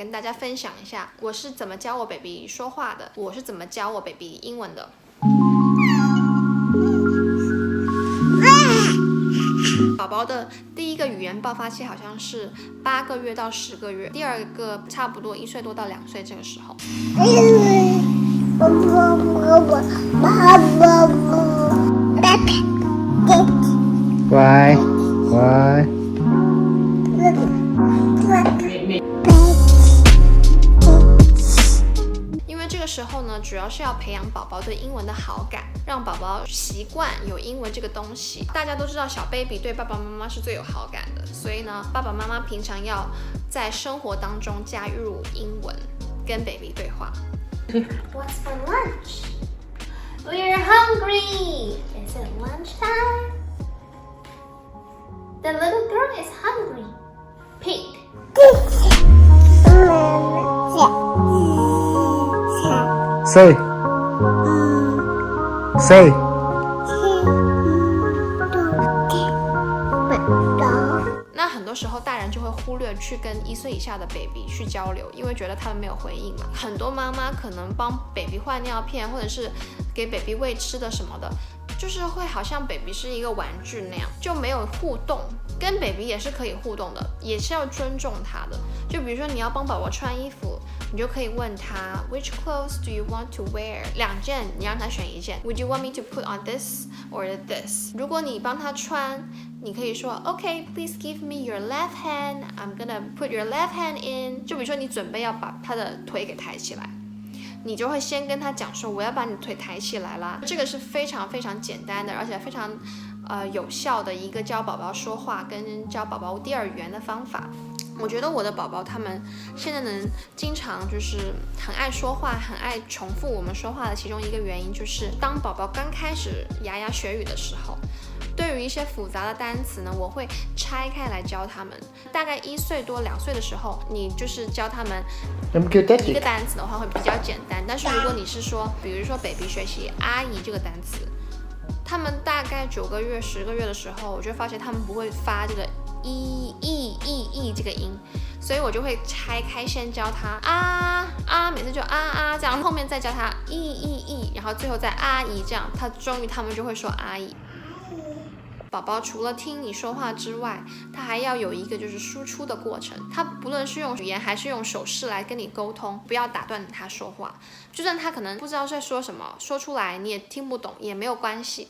跟大家分享一下我是怎么教我 baby 说话的，我是怎么教我 baby 英文的。宝宝的第一个语言爆发期好像是8个月到10个月，第二个差不多1岁多到2岁这个时候。乖乖。因为这个时候呢，主要是要培养宝宝对英文的好感，让宝宝习惯有英文这个东西。大家都知道小 baby 对爸爸妈妈是最有好感的，所以呢，爸爸妈妈平常要在生活当中加入英文，跟 baby 对话。What's for lunch? We're hungry. Is it lunchtime? The little girl is hungry. Pig. Say. Say. 那很多时候大人就会忽略去跟1岁以下的 baby 去交流，因为觉得他们没有回应嘛。很多妈妈可能帮 baby 换尿片，或者是给 baby 喂吃的什么的，就是会好像 baby 是一个玩具那样，就没有互动。跟 baby 也是可以互动的，也是要尊重他的。就比如说你要帮宝宝穿衣服，你就可以问他 Which clothes do you want to wear？ 2件，你让他选1件。Would you want me to put on this or this？ 如果你帮他穿，你可以说 OK, please give me your left hand. I'm gonna put your left hand in。 就比如说你准备要把他的腿给抬起来，你就会先跟他讲说我要把你腿抬起来啦。这个是非常非常简单的，而且非常有效的一个教宝宝说话跟教宝宝第二语言的方法。我觉得我的宝宝他们现在能经常就是很爱说话，很爱重复我们说话的其中一个原因，就是当宝宝刚开始牙牙学语的时候，对于一些复杂的单词呢，我会拆开来教他们。大概1岁多2岁的时候，你就是教他们一个单词的话会比较简单。但是如果你是说，比如说 baby 学习阿姨这个单词，他们大概9个月10个月的时候，我就发现他们不会发这个e 这个音，所以我就会拆开先教他啊，每次就啊这样，后面再教他e，然后最后再阿姨，这样他终于他们就会说阿姨。宝宝除了听你说话之外，他还要有一个就是输出的过程。他不论是用语言还是用手势来跟你沟通，不要打断他说话。就算他可能不知道在说什么，说出来你也听不懂也没有关系。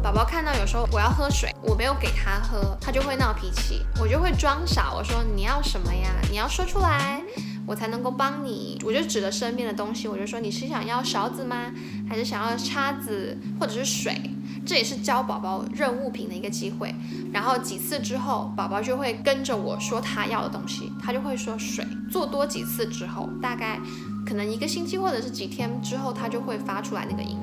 宝宝看到有时候我要喝水，我没有给他喝，他就会闹脾气，我就会装傻，我说你要什么呀？你要说出来，我才能够帮你。我就指着身边的东西，我就说你是想要勺子吗？还是想要叉子或者是水？这也是教宝宝认物品的一个机会。然后几次之后，宝宝就会跟着我说他要的东西，他就会说水。做多几次之后，大概可能1个星期或者是几天之后，他就会发出来那个音。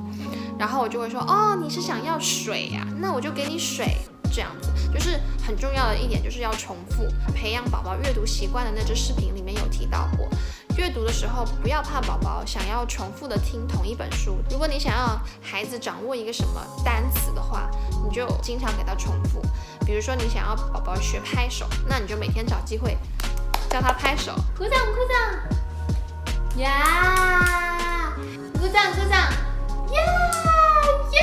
然后我就会说哦，你是想要水呀？那我就给你水。这样子就是很重要的一点，就是要重复培养宝宝阅读习惯的那支视频里面有提到过。阅读的时候不要怕宝宝想要重复的听同一本书，如果你想要孩子掌握一个什么单词的话，你就经常给他重复。比如说你想要宝宝学拍手，那你就每天找机会教他拍手，鼓掌鼓掌呀，鼓掌鼓掌呀耶。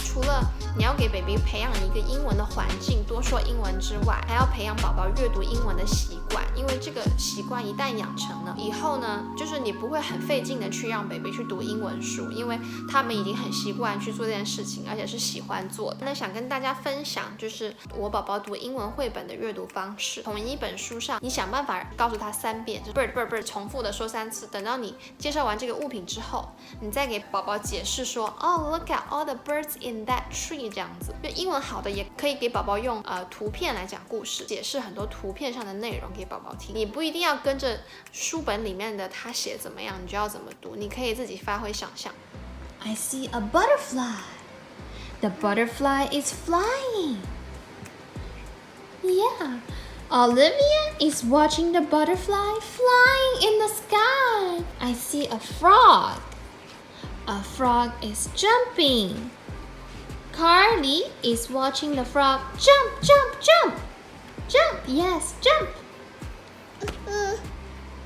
除了你要给 baby 培养一个英文的环境，多说英文之外，还要培养宝宝阅读英文的习惯。因为这个习惯一旦养成了以后呢，就是你不会很费劲的去让 baby 去读英文书，因为他们已经很习惯去做这件事情，而且是喜欢做的。那想跟大家分享，就是我宝宝读英文绘本的阅读方式。从一本书上，你想办法告诉他3遍，就 bird 重复的说3次。等到你介绍完这个物品之后，你再给宝宝解释说look at all the birds in that tree， 这样子。就英文好的也可以给宝宝用图片来讲故事，解释很多图片上的内容给宝宝听。你不一定要跟着书本里面的他写怎么样，你就要怎么读，你可以自己发挥想象。I see a butterfly. The butterfly is flying. Yeah, Olivia is watching the butterfly flying in the sky. I see a frog. A frog is jumping. Carly is watching the frog jump, jump, jump. Jump, yes, jump.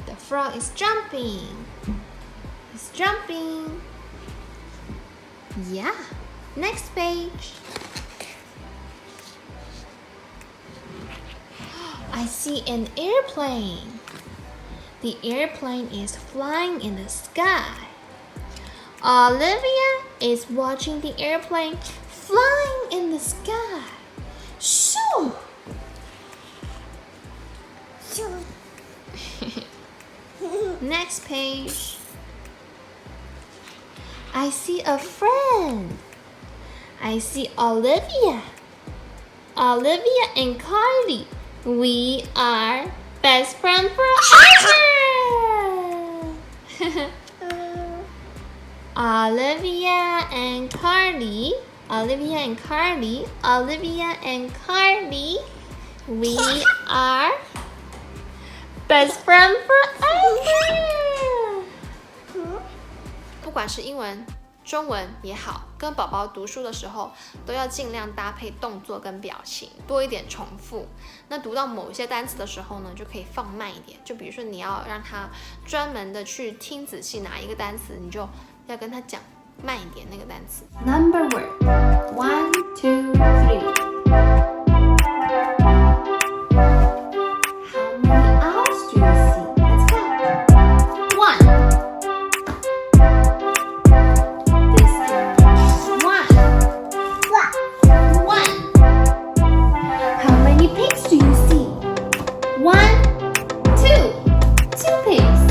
The frog is jumping. It's jumping. Yeah. Next page. I see an airplane. The airplane is flying in the sky. Olivia is watching the airplane flying in the sky. Shoo! Next page. I see a friend. I see Olivia. Olivia and Carly. We are best friends forever. Olivia and Carly. Olivia and Carly. Olivia and Carly. We are best friends forever. 不管是英文、中文也好，跟宝宝读书的时候，都要尽量搭配动作跟表情，多一点重复。那读到某些单词的时候呢，就可以放慢一点。就比如说你要让他专门的去听仔细哪一个单词，你就要跟他讲慢一点那个单词。Number word. 1, 2, 3. How many owls do you see? Let's go. 1. This is 1. 1. How many pigs do you see? 1, 2. 2 pigs.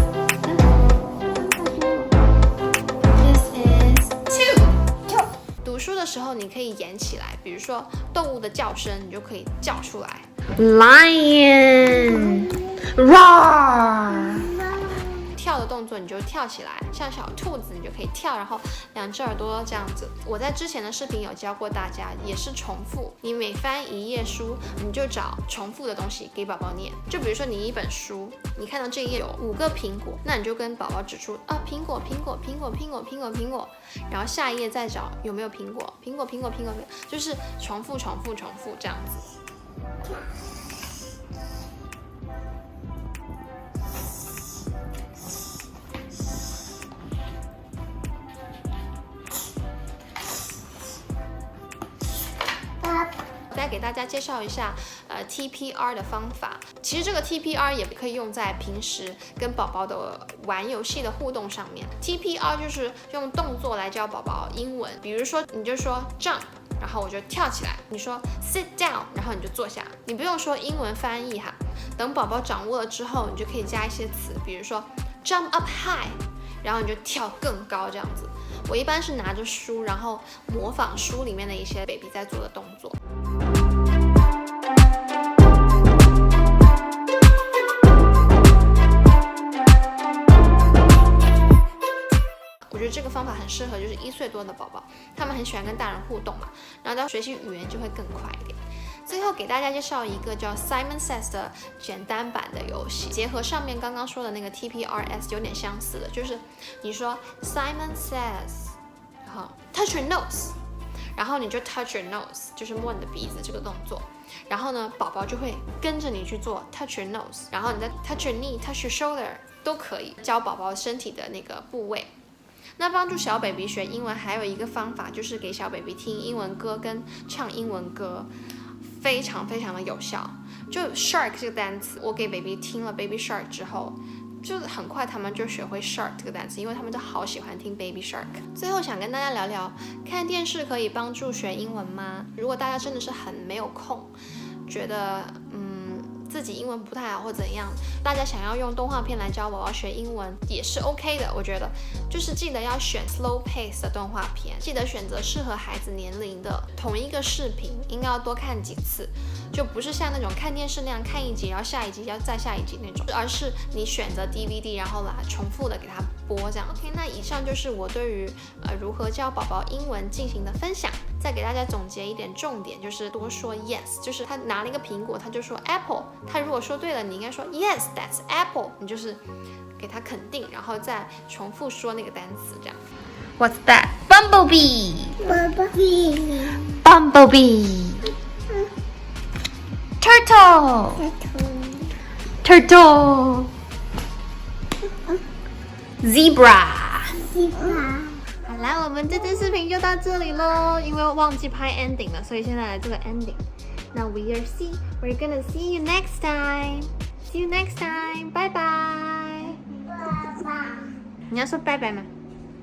This is 2. 读书的时候你可以演起来，比如说动物的叫声，你就可以叫出来。Lion. Roar. 跳的动作你就跳起来，像小兔子你就可以跳，然后两只耳朵这样子。我在之前的视频有教过大家，也是重复。你每翻一页书，你就找重复的东西给宝宝念。就比如说你一本书，你看到这一页有5个苹果，那你就跟宝宝指出啊苹果苹果苹果苹果苹果苹果，然后下一页再找有没有苹果苹果苹果苹果，就是重复重复重复这样子。再给大家介绍一下TPR 的方法。其实这个 TPR 也可以用在平时跟宝宝的玩游戏的互动上面。TPR 就是用动作来教宝宝英文，比如说你就说 jump， 然后我就跳起来；你说 sit down， 然后你就坐下。你不用说英文翻译哈，等宝宝掌握了之后，你就可以加一些词，比如说 jump up high， 然后你就跳更高这样子。我一般是拿着书，然后模仿书里面的一些 baby 在做的动作。我觉得这个方法很适合就是1岁多的宝宝，他们很喜欢跟大人互动嘛，然后到学习语言就会更快一点。最后给大家介绍一个叫 Simon Says 的简单版的游戏，结合上面刚刚说的那个 TPRS 有点相似的，就是你说 Simon Says， 然后 touch your nose， 然后你就 touch your nose， 就是摸你的鼻子这个动作，然后呢宝宝就会跟着你去做 touch your nose， 然后你再 touch your knee、touch your shoulder 都可以教宝宝身体的那个部位。那帮助小 baby 学英文还有一个方法，就是给小 baby 听英文歌跟唱英文歌，非常非常的有效。就 shark 这个单词，我给 baby 听了 baby shark 之后，就很快他们就学会 shark 这个单词，因为他们都好喜欢听 baby shark。最后想跟大家聊聊，看电视可以帮助学英文吗？如果大家真的是很没有空，觉得自己英文不太好或怎样，大家想要用动画片来教宝宝学英文也是 OK 的。我觉得就是记得要选 slow pace 的动画片，记得选择适合孩子年龄的。同一个视频应该要多看几次，就不是像那种看电视那样看一集然后下一集要再下一集那种，而是你选择 DVD 然后来重复的给他播这样。OK， 那以上就是我对于如何教宝宝英文进行的分享。再给大家总结一点重点，就是多说 yes， 就是他拿了一个苹果，他就说 apple， 他如果说对了，你应该说 yes that's apple， 你就是给他肯定，然后再重复说那个单词，这样。What's that? Bumblebee. Bumblebee. Turtle. Turtle. Zebra. 好啦，我们这支视频就到这里咯，因为忘记拍 ending 了，所以现在来这个 ending。那 we're gonna see you next time. See you next time. Bye bye. 你要说拜拜吗？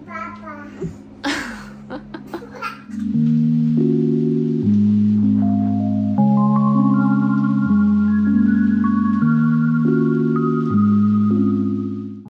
拜拜。